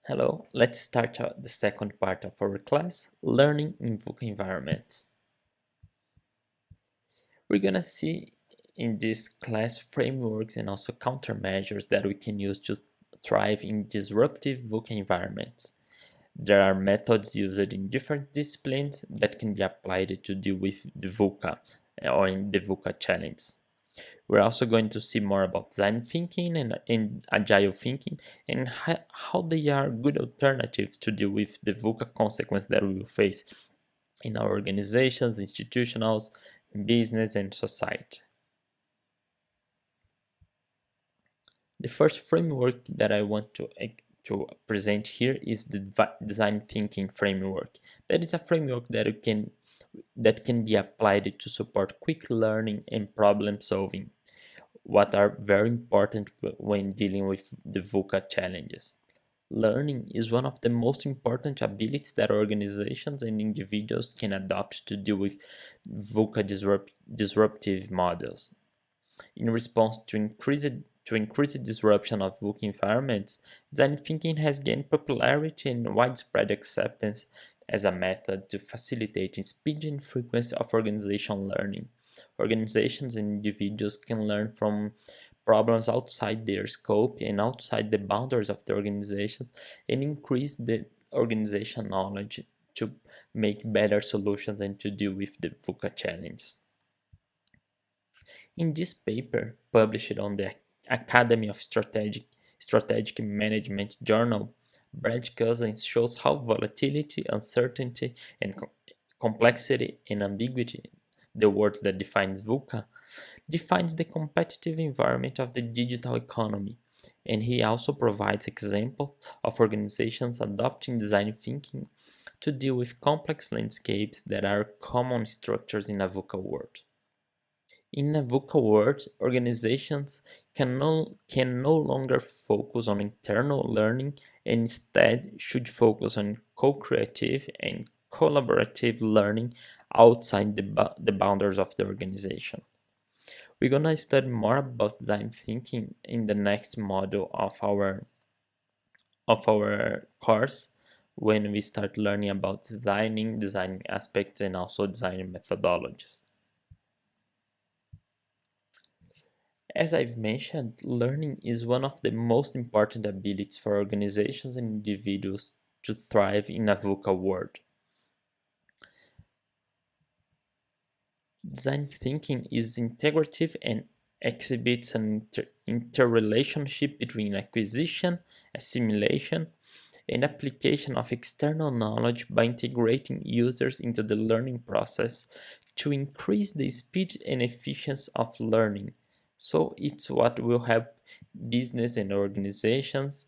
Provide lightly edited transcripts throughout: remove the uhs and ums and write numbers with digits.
Hello, let's start the second part of our class, learning in VUCA environments. We're gonna see in this class frameworks and also countermeasures that we can use to thrive in disruptive VUCA environments. There are methods used in different disciplines that can be applied to deal with the VUCA or in the VUCA challenges. We're also going to see more about design thinking and agile thinking and how they are good alternatives to deal with the VUCA consequence that we will face in our organizations, institutionals, business, and society. The first framework that I want to present here is the design thinking framework. That is a framework that can be applied to support quick learning and problem solving, what are very important when dealing with the VUCA challenges. Learning is one of the most important abilities that organizations and individuals can adopt to deal with VUCA disruptive models. In response to increased disruption of VUCA environments, design thinking has gained popularity and widespread acceptance as a method to facilitate speed and frequency of organizational learning. Organizations and individuals can learn from problems outside their scope and outside the boundaries of the organization and increase the organization knowledge to make better solutions and to deal with the VUCA challenges. In this paper, published on the Academy of Strategic Management journal, Brad Cousins shows how volatility, uncertainty, and complexity and ambiguity, the words that defines VUCA, defines the competitive environment of the digital economy. And he also provides examples of organizations adopting design thinking to deal with complex landscapes that are common structures in a VUCA world. In a VUCA world, organizations can no longer focus on internal learning and instead should focus on co-creative and collaborative learning outside the boundaries of the organization. We're gonna study more about design thinking in the next module of our course when we start learning about designing aspects, and also design methodologies. As I've mentioned, learning is one of the most important abilities for organizations and individuals to thrive in a VUCA world. Design thinking is integrative and exhibits an interrelationship between acquisition, assimilation, and application of external knowledge by integrating users into the learning process to increase the speed and efficiency of learning. So it's what will help business and organizations,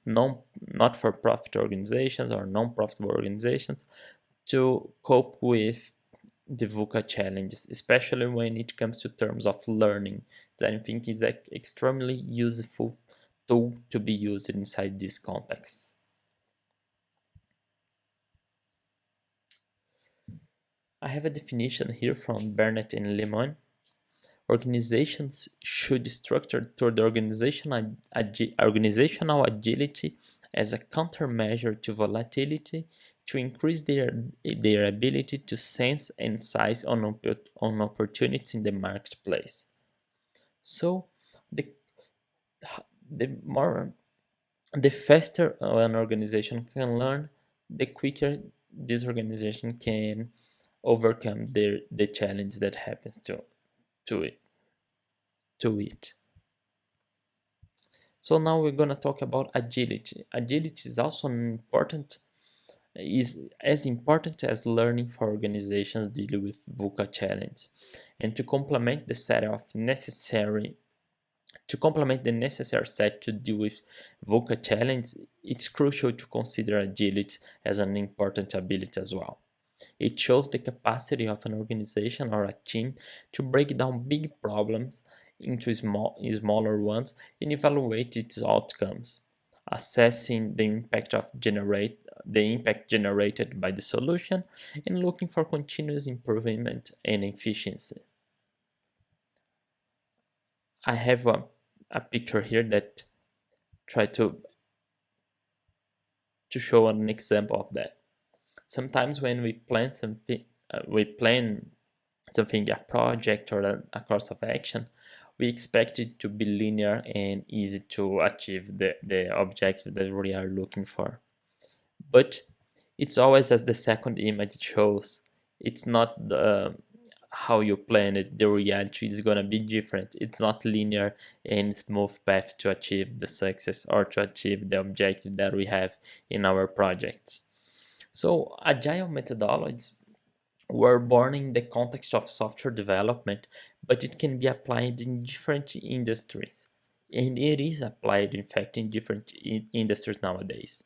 not for profit organizations or non profitable organizations, to cope with the VUCA challenges, especially when it comes to terms of learning, that I think is an extremely useful tool to be used inside these contexts. I have a definition here from Burnett and Lemon. Organizations should structure toward organizational agility as a countermeasure to volatility to increase their ability to sense and seize on opportunities in the marketplace. So the the more the faster an organization can learn, the quicker this organization can overcome the challenge that happens to it to it. So now we're gonna talk about agility. Agility is also is as important as learning for organizations dealing with VUCA challenge. And to complement the necessary set to deal with VUCA challenge, it's crucial to consider agility as an important ability as well. It shows the capacity of an organization or a team to break down big problems into smaller ones and evaluate its outcomes, assessing the impact generated by the solution and looking for continuous improvement and efficiency. I have a picture here that try to to show an example of that. Sometimes when we plan something, a project or a course of action, we expect it to be linear and easy to achieve the objective that we are looking for. But it's always as the second image shows. It's not how you plan it. The reality is gonna be different. It's not linear and smooth path to achieve the success or to achieve the objective that we have in our projects. So agile methodologies were born in the context of software development, but it can be applied in different industries. And it is applied, in fact, in different industries nowadays.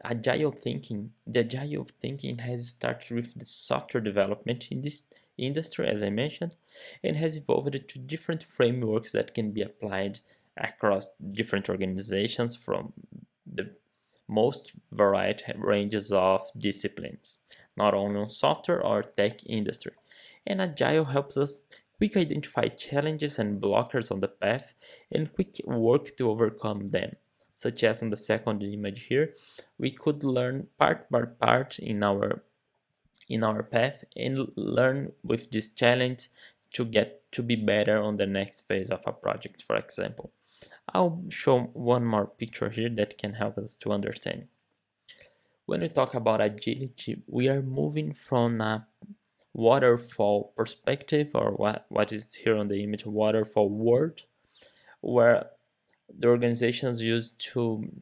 The agile thinking has started with the software development in this industry, as I mentioned, and has evolved to different frameworks that can be applied across different organizations from the most varied ranges of disciplines, not only on software or tech industry. And agile helps us quick identify challenges and blockers on the path and quick work to overcome them. Such as on the second image here, we could learn part by part in our path and learn with this challenge to get to be better on the next phase of a project, for example. I'll show one more picture here that can help us to understand. When we talk about agility, we are moving from a waterfall perspective, or what is here on the image, waterfall world, where the organizations used to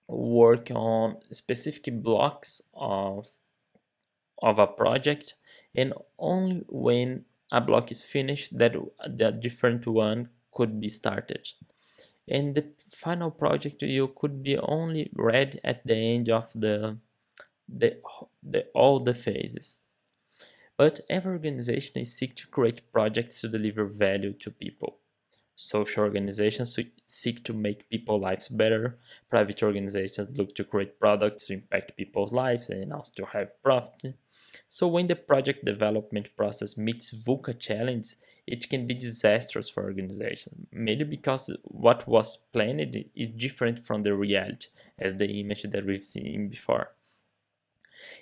work on specific blocks of a project, and only when a block is finished that the different one could be started. And the final project you could be only read at the end of the all the phases. But every organization is seek to create projects to deliver value to people. Social organizations seek to make people's lives better. Private organizations look to create products to impact people's lives and also to have profit. So when the project development process meets VUCA challenge, it can be disastrous for organizations, mainly because what was planned is different from the reality, as the image that we've seen before.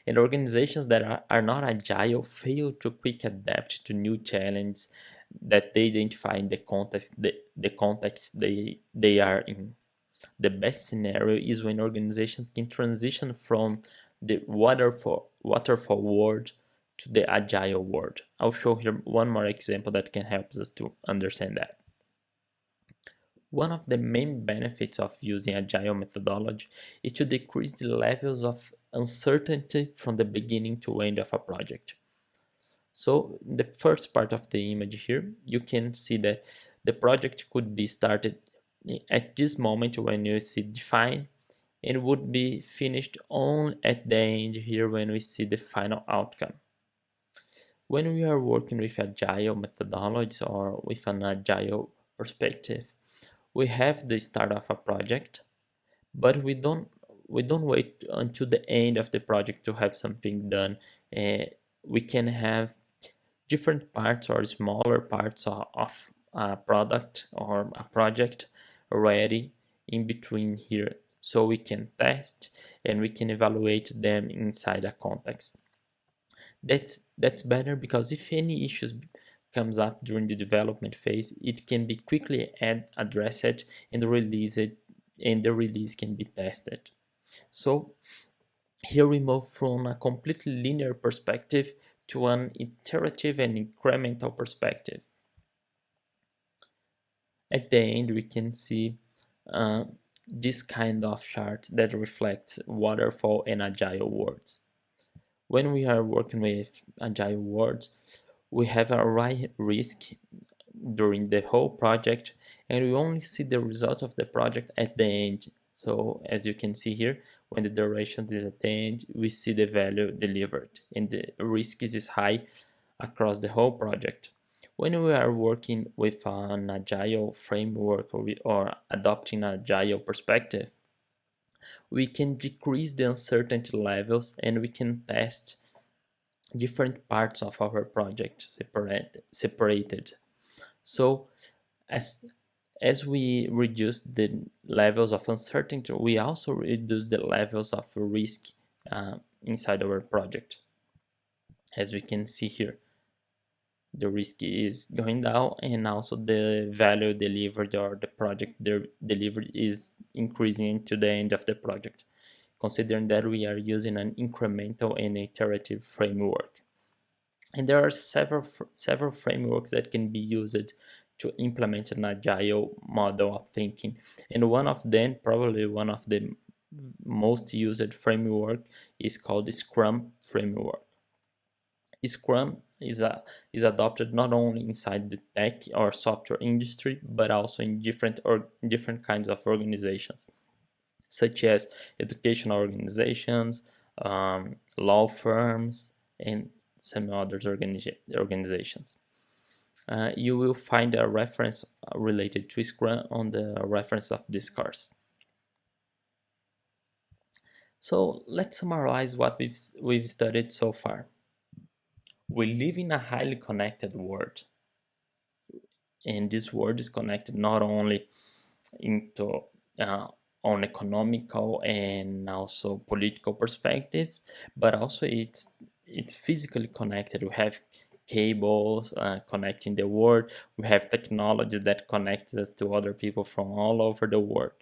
And organizations that are not agile fail to quick adapt to new challenges that they identify in the context they are in. The best scenario is when organizations can transition from the waterfall world to the agile world. I'll show here one more example that can help us to understand that. One of the main benefits of using agile methodology is to decrease the levels of uncertainty from the beginning to end of a project. So in the first part of the image here, you can see that the project could be started at this moment when you see define, and would be finished only at the end here when we see the final outcome. When we are working with agile methodologies or with an agile perspective, we have the start of a project, but we don't wait until the end of the project to have something done. We can have different parts or smaller parts of a product or a project ready in between here, so we can test and we can evaluate them inside a context. That's better because if any issues comes up during the development phase, it can be quickly addressed and released, and the release can be tested. So here we move from a completely linear perspective to an iterative and incremental perspective. At the end, we can see this kind of chart that reflects waterfall and agile worlds. When we are working with agile worlds, we have a high risk during the whole project, and we only see the result of the project at the end. So as you can see here, when the duration is at the end, we see the value delivered, and the risk is high across the whole project. When we are working with an agile framework or adopting an agile perspective, we can decrease the uncertainty levels and we can test different parts of our project separated. So As we reduce the levels of uncertainty, we also reduce the levels of risk inside our project. As we can see here, the risk is going down, and also the value delivered or the project delivered is increasing to the end of the project, considering that we are using an incremental and iterative framework. And there are several frameworks that can be used to implement an agile model of thinking. And one of them, probably one of the most used framework, is called the Scrum framework. Scrum is adopted not only inside the tech or software industry, but also in different kinds of organizations, such as educational organizations, law firms, and some other organizations. You will find a reference related to Scrum on the reference of this course. So let's summarize what we've studied so far. We live in a highly connected world, and this world is connected not only into on economical and also political perspectives, but also it's physically connected. We have cables connecting the world. We have technology that connects us to other people from all over the world.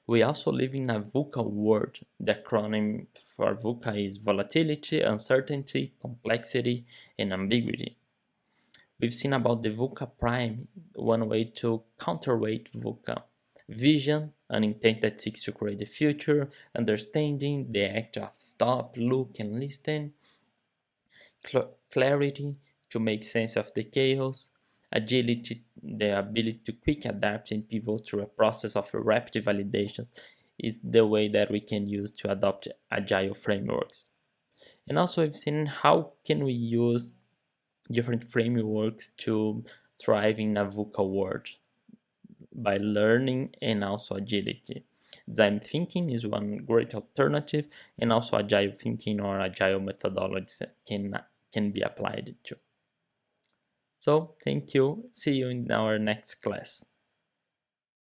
We also live in a VUCA world. The acronym for VUCA is volatility, uncertainty, complexity, and ambiguity. We've seen about the VUCA prime, one way to counterweight VUCA. Vision, an intent that seeks to create the future. Understanding, the act of stop, look, and listen. Clarity, to make sense of the chaos. Agility, the ability to quick adapt and pivot through a process of rapid validation, is the way that we can use to adopt agile frameworks. And also we've seen how can we use different frameworks to thrive in a VUCA world by learning and also agility. Design thinking is one great alternative, and also agile thinking or agile methodologies can be applied to. So thank you. See you in our next class.